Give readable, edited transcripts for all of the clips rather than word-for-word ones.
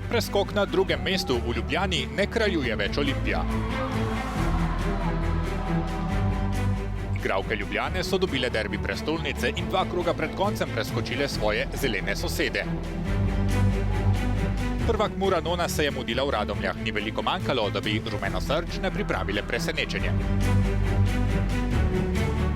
preskok na drugem mestu v Ljubljani ne kraljuje več Olimpija. Igralke Ljubljane so dobile derbi prestolnice in 2 kroga pred koncem preskočile svoje zelene sosede. Prvak Mura Nona se je mudila v Radomljah, ni veliko manjkalo, da bi rumenosrčne pripravile presenečenje.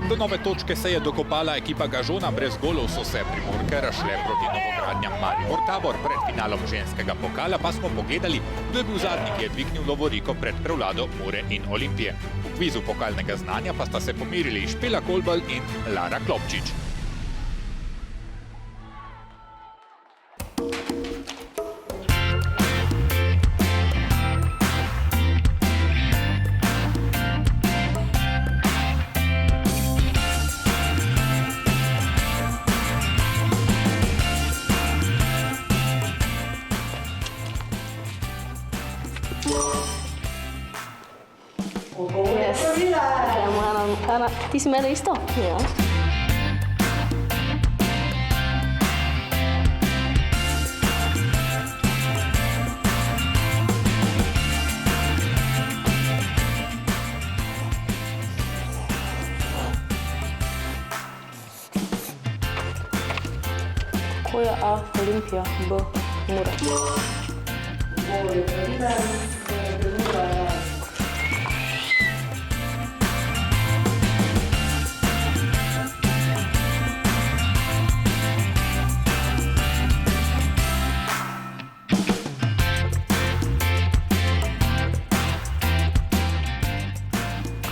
Do nove točke se je dokopala ekipa Gažona, brez golov so se Primorke razšle proti novogradnjam Maribor Tabor. Pred finalom ženskega pokala pa smo pogledali, kdo je bil zadnji, ki je dvignil lovoriko pred prevlado Mure in Olimpije. V kvizu pokalnega znanja pa sta se pomirili Špela Kolbal in Lara Klopčič. Ana, ti si imela isto? Ja. Ko je A, Olimpija, B, Mura.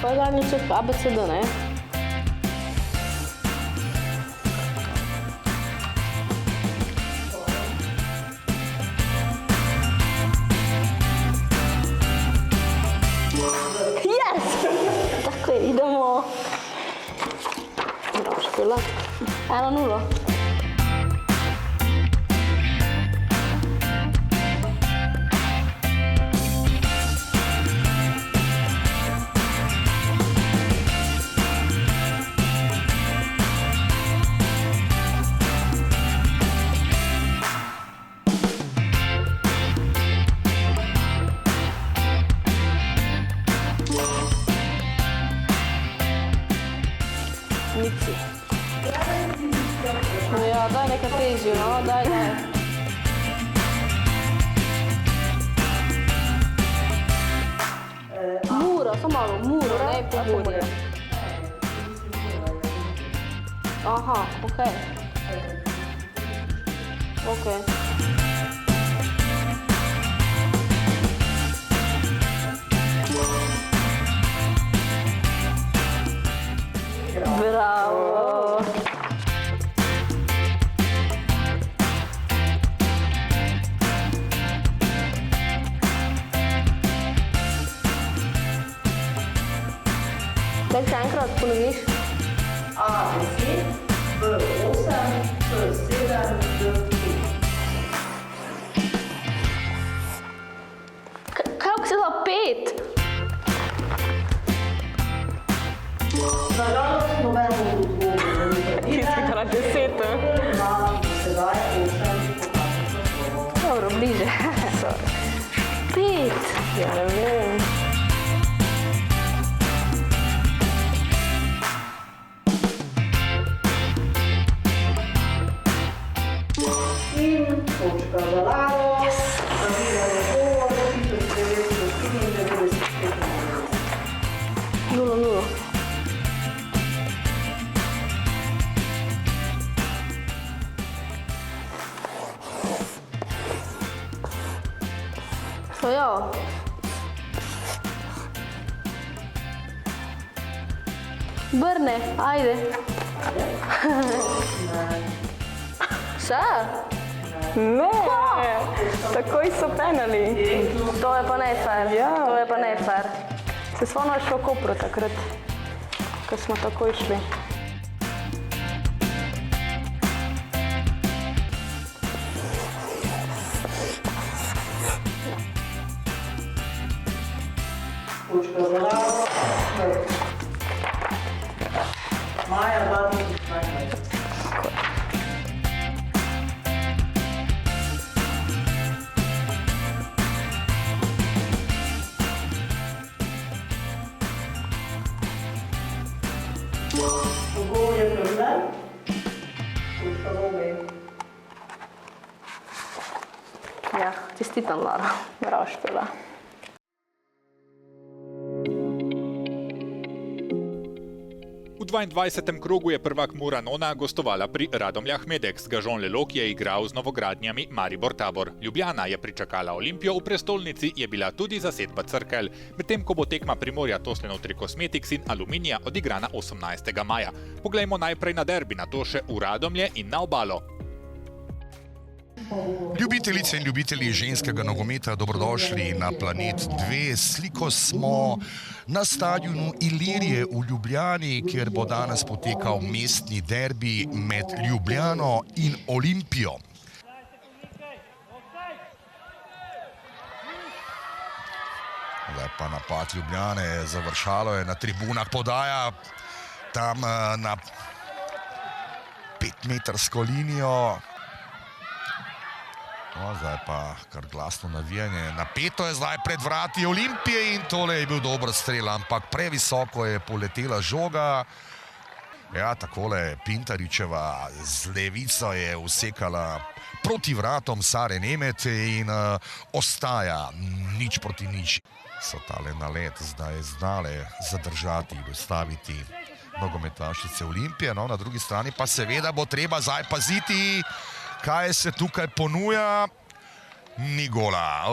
Ko je zadnji čet ABCD, ne? Yes! Tako je, idemo. Bravo, Špela. 1-0. Nici. No ja, daj nekaj težjo, no, daj. Mura, samo malo, Mura, ne pobudi. Aha, okej. Okej. Bravo! Daj še enkrat ponoviš. A10, B8, C7, D5. Kako se da 5? Nažalost, nobeno odgovor. Tiskrat 10. Imam sedaj 8 pokaznih naslovov. Dobro, bliže. 5. Ja, ne vem. In točka za Laro. Zabiramo gol, 1994. 0-0. To ja. Brne, ajde. Še? Ne, takoj so penali. To je pa ne fair. Ja. To je pa ne fair. Se stvarno je šlo v Kopru takrat, ko smo takoj šli. Točka za Laro. Maja 2022. Odgovor je pravilen. Točka za obe. Ja, čestitam, Lara. Bravo, Špela. V 22. krogu je prvak Muranona gostovala pri Radomljah Medex. Gažon Lelok je igral z novogradnjami Maribor Tabor. Ljubljana je pričakala Olimpijo, v prestolnici je bila tudi zasedba Crkelj, medtem ko bo tekma Primorja Tosleno Trikosmetics in Aluminija odigrana 18. maja. Poglejmo najprej na derbi, nato še v Radomlje in na Obalo. Ljubitelice in ljubitelji ženskega nogometa, dobrodošli na Planet 2. Sliko smo na stadionu Ilirije v Ljubljani, kjer bo danes potekal mestni derbi med Ljubljano in Olimpijo. Zdaj pa napad Ljubljane, završalo je na tribunah, podaja tam na 5-metrsko linijo. No, zdaj pa kar glasno navijanje. Napeto je zdaj pred vrati Olimpije in tole je bil dober strel, ampak previsoko je poletela žoga. Ja, takole Pintaričeva z levico je usekala proti vratom Sare Nemet in ostaja 0:0. So tale nalet zdaj znale zadržati in ustaviti nogometašice Olimpije. No, na drugi strani pa seveda bo treba zdaj paziti, kaj se tukaj ponuja. Ni gola.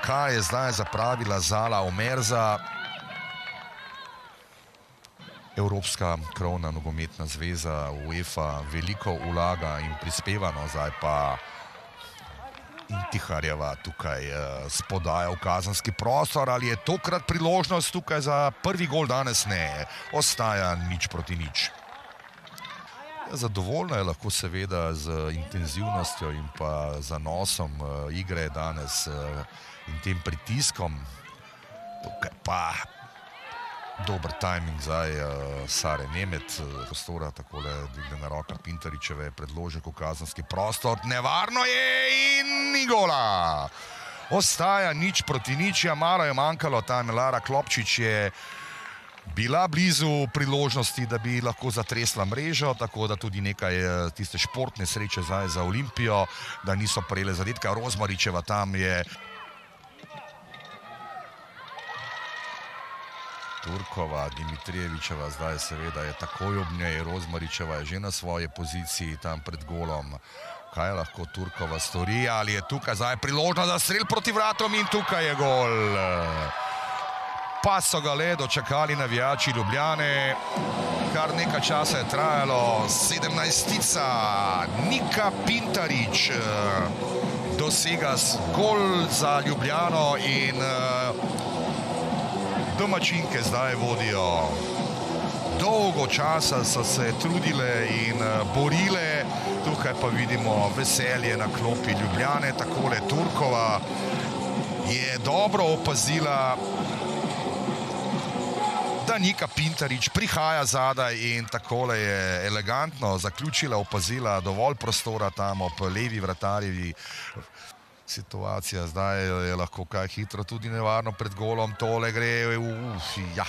Kaj je zdaj zapravila Zala Omerza. Evropska krovna nogometna zveza UEFA veliko vlaga in prispeva, no zdaj pa Intiharjeva tukaj spodaja v kazenski prostor. Ali je tokrat priložnost tukaj za prvi gol? Danes ne. Ostaja 0:0. Zadovoljna je lahko seveda z intenzivnostjo in pa zanosom igre danes in tem pritiskom. Tukaj pa dober tajming zdaj Sare Nemet. Prostora takole dvignjena roka Pintaričeve, predložek v kazenski prostor. Nevarno je in ni gola. Ostaja 0:0. Ja, malo je manjkalo, tam Lara Klopčič je bila blizu priložnosti, da bi lahko zatresla mrežo, tako da tudi nekaj tiste športne sreče zdaj za Olimpijo, da niso prejele zadetka. Rozmaričeva tam je. Turkova, Dimitrijevičeva zdaj seveda je takoj ob njej. Rozmaričeva je že na svoji poziciji tam pred golom. Kaj lahko Turkova stori? Ali je tukaj zdaj priložnost za strel proti vratom in tukaj je gol. Pa so ga le dočakali navijači Ljubljane. Kar nekaj časa je trajalo. 17-tica Nika Pintarič dosega gol za Ljubljano in domačinke zdaj vodijo. Dolgo časa so se trudile in borile. Tukaj pa vidimo veselje na klopi Ljubljane. Takole Turkova je dobro opazila, da Nika Pintarič prihaja zadaj in takole je elegantno zaključila, opazila dovolj prostora tam ob levi vratarjevi. Situacija zdaj je lahko kaj hitro tudi nevarno pred golom. Tole gre, ja.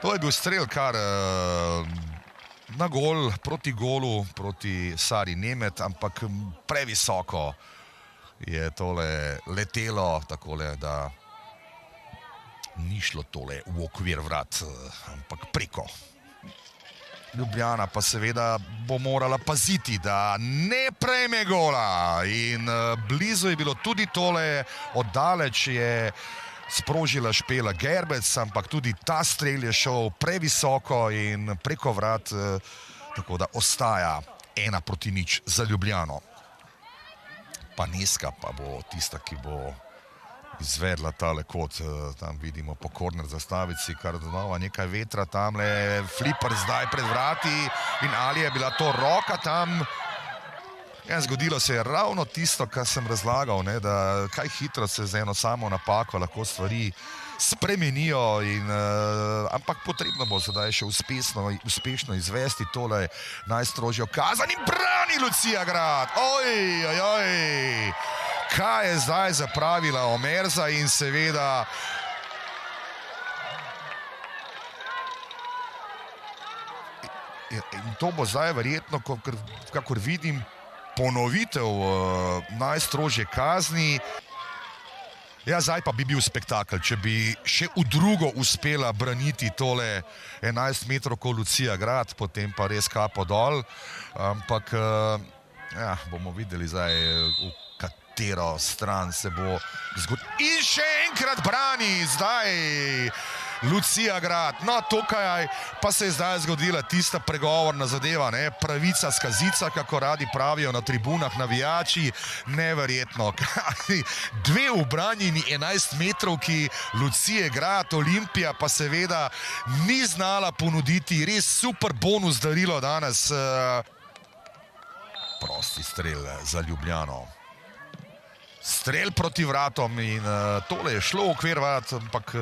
To je bil strel kar na gol, proti golu, proti Sari Nemet, ampak previsoko je tole letelo, takole da ni šlo tole v okvir vrat, ampak preko. Ljubljana pa seveda bo morala paziti, da ne prejme gola in blizu je bilo tudi tole, oddaleč je sprožila Špela Gerbec, ampak tudi ta strel je šel previsoko in preko vrat, tako da ostaja 1:0 za Ljubljano. Paneska pa bo tista, ki bo izvedla tale kot, tam vidimo po korner zastavici, kar znova nekaj vetra, tamle fliper zdaj pred vrati in ali je bila to roka tam. Ja, zgodilo se je ravno tisto, kar sem razlagal, ne, da kaj hitro se z eno samo napako lahko stvari spremenijo, ampak potrebno bo sedaj še uspešno izvesti tole najstrožjo kazen in brani Lucija Grad. Oj. Kaj je zdaj zapravila Omerza in seveda in to bo zdaj verjetno, kakor vidim, ponovitev najstrožje kazni. Ja, zdaj pa bi bil spektakel, če bi še v drugo uspela braniti tole 11 metrov ko Lucija Grad, potem pa res kapo dol. Ampak ja, bomo videli zdaj, v katero stran se bo zgodilo. In še enkrat brani zdaj Lucija Grad. No, tukaj pa se je zdaj zgodila tista pregovorna zadeva, ne? Pravica skazica, kako radi pravijo na tribunah navijači. Neverjetno. Dve ubranjeni 11 metrovki Lucije Grad, Olimpija pa seveda ni znala ponuditi res super bonus darilo danes. Prosti strel za Ljubljano. Strel proti vratom in tole je šlo v okvir vrat, ampak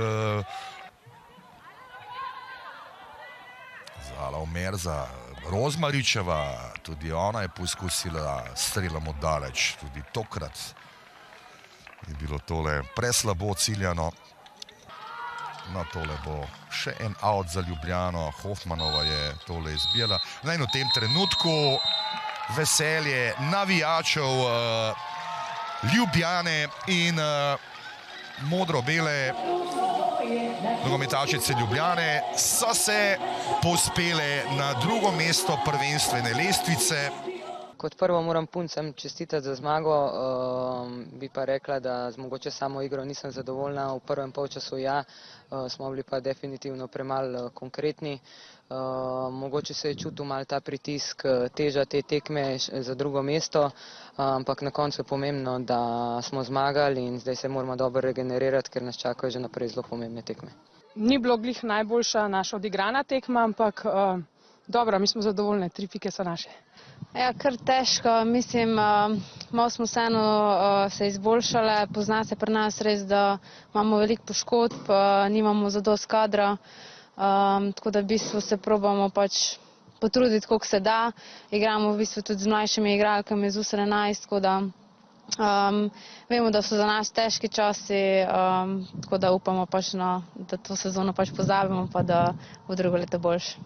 Zala Omerza, Rozmaričeva, tudi ona je poskusila strelom od daleč, tudi tokrat je bilo tole preslabo ciljano. No, tole bo še en out za Ljubljano, Hofmanova je tole izbijala. In v tem trenutku veselje navijačev Ljubljane in modro-bele nogometašice Ljubljane so se povzpele na drugo mesto prvenstvene lestvice. Kot prvo moram puncem čestitati za zmago, bi pa rekla, da z mogoče samo igro nisem zadovoljna. V prvem polčasu ja, smo bili pa definitivno premalo konkretni. Mogoče se je čutil malo ta pritisk, teža te tekme za drugo mesto, ampak na koncu je pomembno, da smo zmagali in zdaj se moramo dobro regenerirati, ker nas čakajo že naprej zelo pomembne tekme. Ni bilo glih najboljša naša odigrana tekma, ampak dobro, mi smo zadovoljni, 3 pike so naše. Ja, kar težko, mislim, malo smo vseeno se izboljšale, pozna se pri nas res, da imamo veliko poškodb, nimamo zadosti kadra, tako da v bistvu se probamo pač potruditi, koliko se da. Igramo v bistvu tudi z mlajšimi igralkami z U17, tako da vemo, da so za nas težki časi, tako da upamo pač, da to sezono pač pozabimo, pa da bo drugo leto boljše.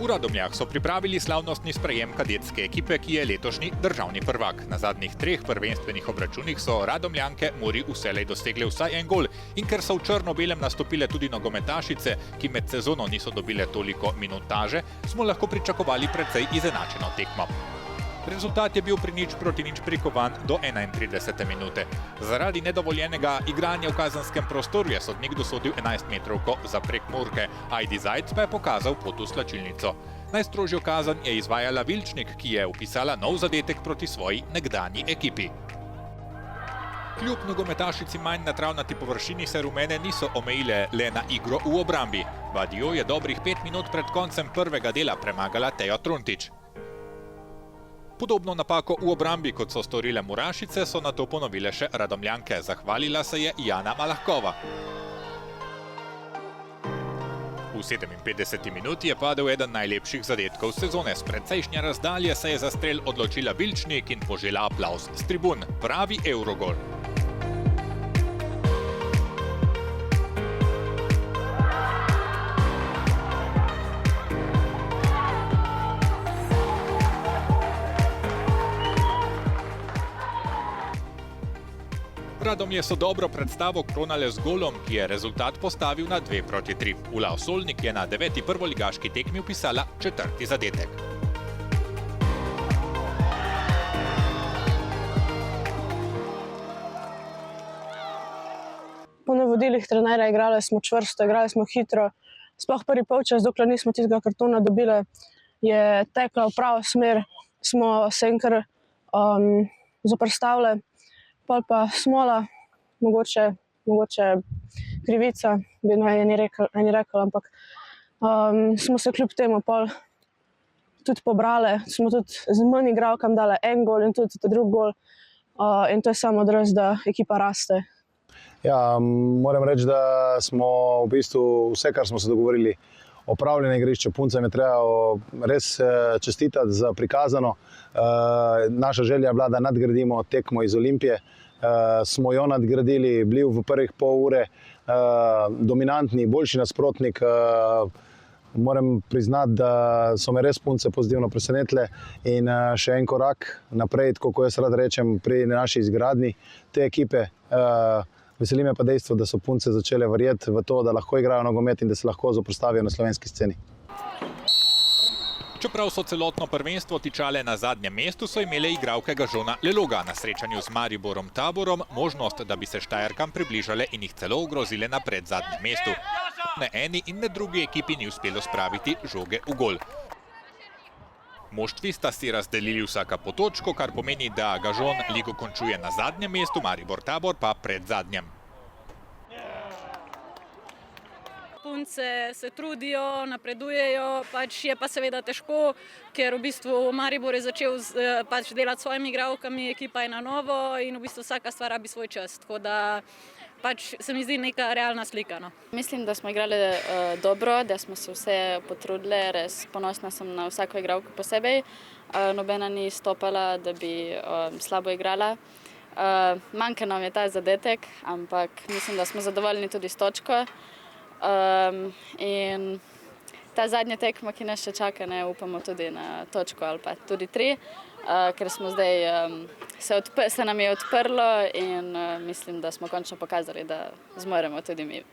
V Radomljah so pripravili slavnostni sprejem kadetske ekipe, ki je letošnji državni prvak. Na zadnjih 3 prvenstvenih obračunih so Radomljanke Muri vselej dosegle vsaj en gol in ker so v črno-belem nastopile tudi nogometašice, ki med sezono niso dobile toliko minutaže, smo lahko pričakovali precej izenačeno tekmo. Rezultat je bil pri 0-0 prikovan do 31. minute. Zaradi nedovoljenega igranja v kazenskem prostoru je sodnik dosodil 11 metrovko za Prekmurke. Ajdi Zajc pa je pokazal pot v slačilnico. Najstrožjo kazen je izvajala Vilčnik, ki je vpisala nov zadetek proti svoji nekdanji ekipi. Kljub nogometašici manj na travnati površini se rumene niso omejile le na igro v obrambi. Badijo je dobrih 5 minut pred koncem prvega dela premagala Tejo Truntič. Podobno napako v obrambi, kot so storile Murašice, so nato ponovile še Radomljanke. Zahvalila se je Jana Malahkova. V 57. minuti je padel eden najlepših zadetkov sezone. S precejšnje razdalje se je za strel odločila Vilčnik in požela aplavz s tribun. Pravi Eurogol. Radomlje so dobro predstavo kronale z golom, ki je rezultat postavil na 2-3. Ula Osolnik je na 9. prvoligaški tekmi vpisala 4. zadetek. Po navodilih trenerja igrali smo čvrsto, igrali smo hitro. Sploh prvi polčas, dokler nismo tistega kartona dobili, je tekla v pravo smer. Smo se enkar zoperstavili. Pol pa smola, mogoče krivica, bi eni rekel, ampak smo se kljub temu pol tudi pobrali. Smo tudi z manj igralkam dali en gol in tudi drug gol. In to je samo odraz, da ekipa raste. Ja, moram reči, da smo v bistvu vse, kar smo se dogovorili, opravljene igrišče. Puncem je treba res čestitati za prikazano. Naša želja je bila, da nadgradimo tekmo iz Olimpije. Smo jo nadgradili, bili v prvih pol ure dominantni, boljši nasprotnik. Moram priznati, da so me res punce pozitivno presenetile in še en korak naprej, tako kot jaz rad rečem, pri naši izgradnji te ekipe. Veseli me pa dejstvo, da so punce začele verjeti v to, da lahko igrajo nogomet in da se lahko zoperstavijo na slovenski sceni. Čeprav so celotno prvenstvo tičale na zadnjem mestu, so imele igralke Gažona Leloga na srečanju z Mariborom Taborom možnost, da bi se Štajerkam približale in jih celo ogrozile na predzadnjem mestu. Ne eni in ne drugi ekipi ni uspelo spraviti žoge v gol. Moštvi sta si razdelili vsaka po točko, kar pomeni, da Gažon ligo končuje na zadnjem mestu, Maribor Tabor pa pred zadnjem. Punce se trudijo, napredujejo, je pa seveda težko, ker v bistvu Maribor je začel delati s svojimi igralkami, ekipa je na novo in v bistvu vsaka stvar rabi svoj čas. Tako da se mi zdi neka realna slika. No. Mislim, da smo igrali dobro, da smo se vse potrudili, res ponosna sem na vsako igralko posebej. Nobena ni stopala, da bi slabo igrala. Manjka nam je ta zadetek, ampak mislim, da smo zadovoljni tudi s točko. In ta zadnja tekma, ki nas še čaka, ne upamo tudi na točko ali pa tudi 3, ker smo zdaj, se nam je odprlo in mislim, da smo končno pokazali, da zmoremo tudi mi.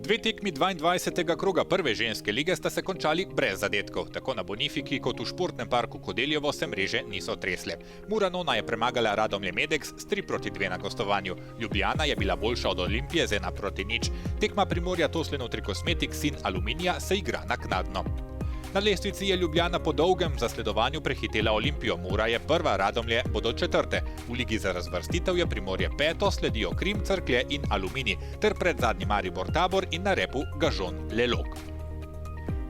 Dve tekmi 22. kroga prve ženske lige sta se končali brez zadetkov. Tako na Bonifiki kot v športnem parku Kodeljevo se mreže niso tresle. Muranona je premagala Radomlje Medex s 3-2 na gostovanju. Ljubljana je bila boljša od Olimpije z 1-0. Tekma Primorja Tosleno Trikosmetics in Aluminija se igra naknadno. Na lestvici je Ljubljana po dolgem zasledovanju prehitela Olimpijo, Mura je prva, Radomlje bodo 4. V ligi za razvrstitev je Primorje 5, sledijo Krim, Cerklje in Aluminij, ter pred zadnji Maribor Tabor in na repu Gažon Lelog.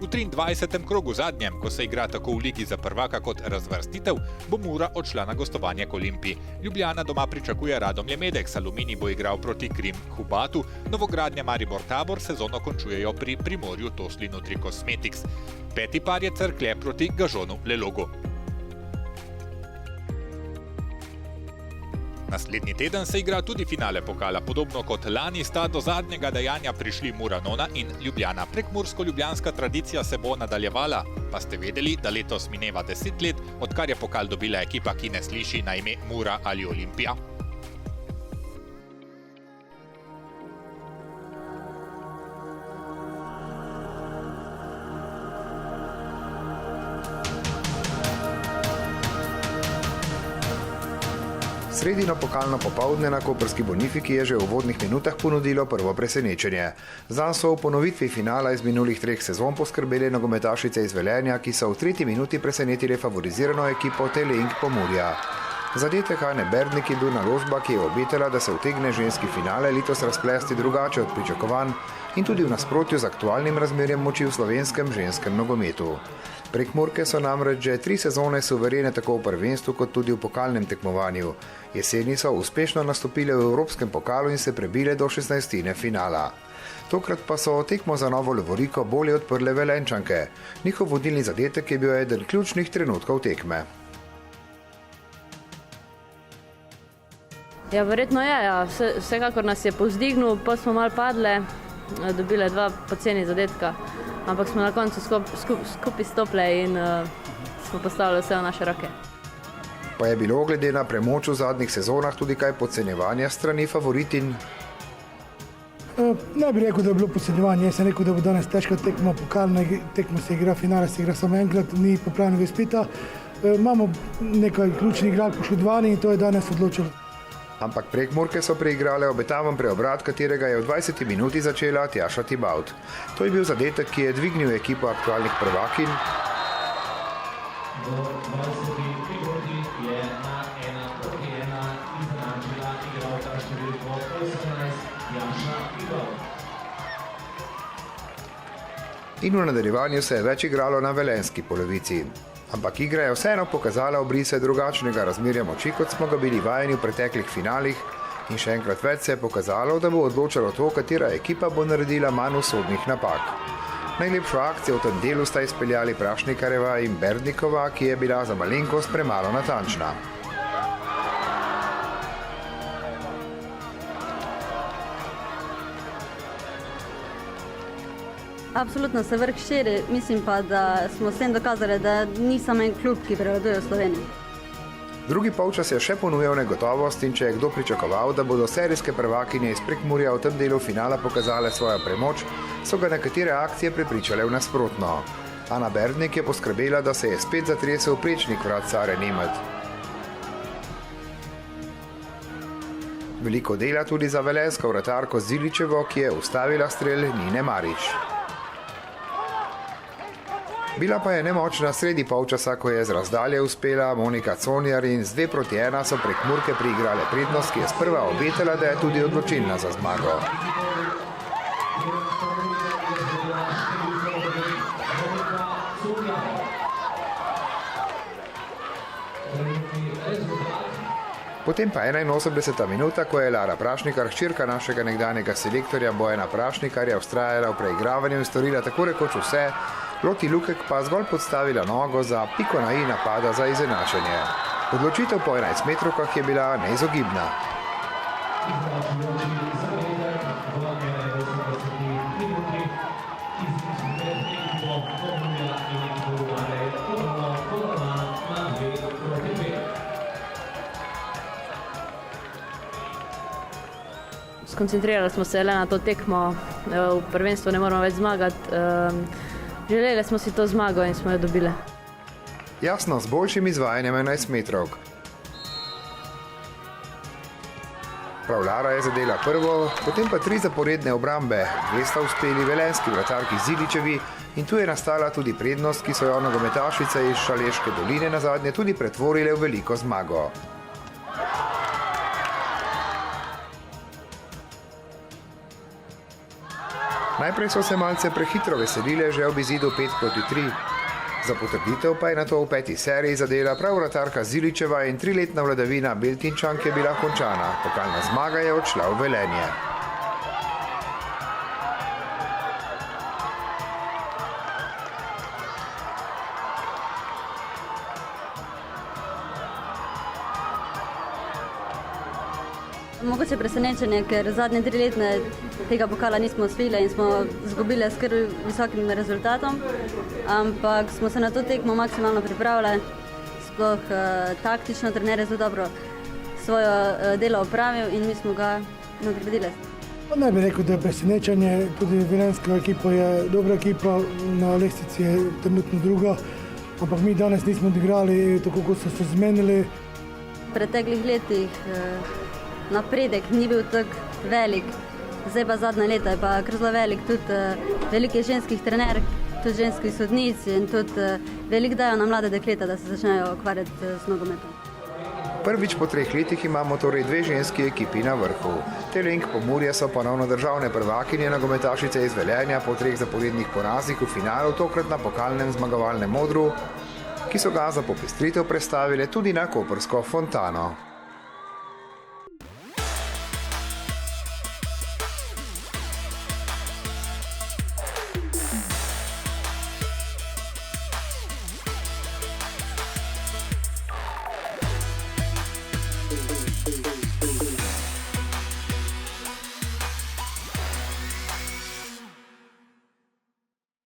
V 23. krogu zadnjem, ko se igra tako v ligi za prvaka kot razvrstitev, bo Mura odšla na gostovanje k Olimpiji. Ljubljana doma pričakuje Radomlje Medex, Aluminij bo igral proti Krim Hubatu, novogradnja Maribor Tabor sezono končujejo pri Primorju Toslinu Trikosmetics. Peti par je Cerklje proti Gažonu Lelogu. Naslednji teden se igra tudi finale pokala. Podobno kot lani sta do zadnjega dejanja prišli Muranona in Ljubljana. Prekmursko-ljubljanska tradicija se bo nadaljevala. Pa ste vedeli, da letos mineva 10 let, odkar je pokal dobila ekipa, ki ne sliši na ime Mura ali Olimpija? Sredino pokalno popoldne na koprski Bonifiki je že v uvodnih minutah ponudilo prvo presenečenje. Zanj so v ponovitvi finala iz minulih 3 sezon poskrbeli nogometašice iz Velenja, ki so v 3. minuti presenetili favorizirano ekipo Telink Pomurja. Zadetek Ane Berdnik je bil naložba, ki je obetala, da se utegne ženski finale letos razplesti drugače od pričakovanj in tudi v nasprotju z aktualnim razmerjem moči v slovenskem ženskem nogometu. Prekmurke so namreč že 3 sezone suverene tako v prvenstvu kot tudi v pokalnem tekmovanju. Jeseni so uspešno nastopile v Evropskem pokalu in se prebile do 16. finala. Tokrat pa so tekmo za novo lovoriko bolje odprle Velenčanke. Njihov vodilni zadetek je bil eden ključnih trenutkov tekme. Ja, verjetno je. Ja. Vsekakor nas je povzdignil, pa smo malo padle, dobile 2 poceni zadetka. Ampak smo na koncu skupaj stople in smo postavili vse v naše roke. Pa je bilo glede na premoč v zadnjih sezonah tudi kaj podcenjevanja strani favoritin? Ne bi rekel, da je bilo podcenjevanje. Jaz sem rekel, da bo danes težka tekma, pokalna tekma se igra, finale se igra samo enkrat, ni popravnega izpita. Imamo nekaj ključnih igralk poškodovanih in to je danes odločilo. Ampak Prekmurke so preigrale obetaven preobrat, katerega je v 20. minuti začela Tjaša Tibalt. To je bil zadetek, ki je dvignil ekipo aktualnih prvakinj. V 20. minuti je na 1-1 izenačila igralka številko 18 Tjaša Tibalt. In v nadaljevanju se je več igralo na velenjski polovici. Ampak igra je vseeno pokazala obrise drugačnega razmerja moči, kot smo ga bili vajeni v preteklih finalih, in še enkrat več se je pokazalo, da bo odločalo to, katera ekipa bo naredila manj usodnih napak. Najlepšo akcijo v tem delu sta izpeljali Prašnikarjeva in Berdnikova, ki je bila za malenkost premalo natančna. Absolutno se vrh širi, mislim pa, da smo s tem dokazali, da ni samo en klub, ki prevladuje v Sloveniji. Drugi polčas je še ponujal negotovost in če je kdo pričakoval, da bodo serijske prvakinje iz Prekmurja v tem delu finala pokazale svojo premoč, so ga nekatere akcije prepričale v nasprotno. Ana Berdnik je poskrbela, da se je spet zatresel prečnik vrat Sare Nemet. Veliko dela tudi za velensko vratarko Ziličevo, ki je ustavila strel Nine Marič. Bila pa je nemočna sredi polčasa, ko je z razdalje uspela Monika Conjar in z 2-1 so Prekmurke priigrale prednost, ki je sprva obetala, da je tudi odločilna za zmago. Potem pa 81. minuta, ko je Lara Prašnikar, hčerka našega nekdanjega selektorja Bojana Prašnikarja, vztrajala v preigravanju in storila tako rekoč vse, Loti Lukek pa zgolj podstavila nogo za piko na i napada za izenačenje. Odločitev po 11 metrovkah je bila neizogibna. Skoncentrirali smo se le na to tekmo, v prvenstvu ne moramo več zmagati. Želeli smo si to zmago in smo jo dobili. Jasno, z boljšim izvajanjem 11 metrovk. Prav Lara je zadela prvo, potem pa 3 zaporedne obrambe. 2 sta uspeli velenski vratarki Ziličevi in tu je nastala tudi prednost, ki so jo nogometašice iz Šaleške doline nazadnje tudi pretvorile v veliko zmago. Najprej so se malce prehitro veselile že ob izidu 5-3. Za potrditev pa je nato v 5. seriji zadela prav vratarka Ziličeva in 3-letna vladavina Beltinčank je bila končana. Pokalna zmaga je odšla v Velenje. Mogoče presenečenje, ker zadnje 3 leta tega pokala nismo osvojili in smo izgubili s kar visokim rezultatom, ampak smo se na to tekmo maksimalno pripravili, sploh taktično, trener je zelo dobro svojo delo opravil in mi smo ga nadgradili. Ne bi rekel, da je presenečenje, tudi velenska ekipa je dobra ekipa, na lestvici je trenutno druga, ampak mi danes nismo odigrali tako, kot so se zmenili. V preteklih letih napredek ni bil tako velik, zdaj pa zadnja leta je pa kar zelo velik, tudi veliko je ženskih trenerk, tudi ženskih sodnic in tudi veliko dajo na mlade dekleta, da se začnejo ukvarjati z nogometom. Prvič po 3 letih imamo torej 2 ženski ekipi na vrhu. Telenk Pomurje so ponovno državne prvakinje, nogometašice iz Velenja po 3 zaporednih porazih v finalu, tokrat na pokalnem zmagovalnem odru, ki so ga za popestritev prestavile tudi na koprsko Fontano.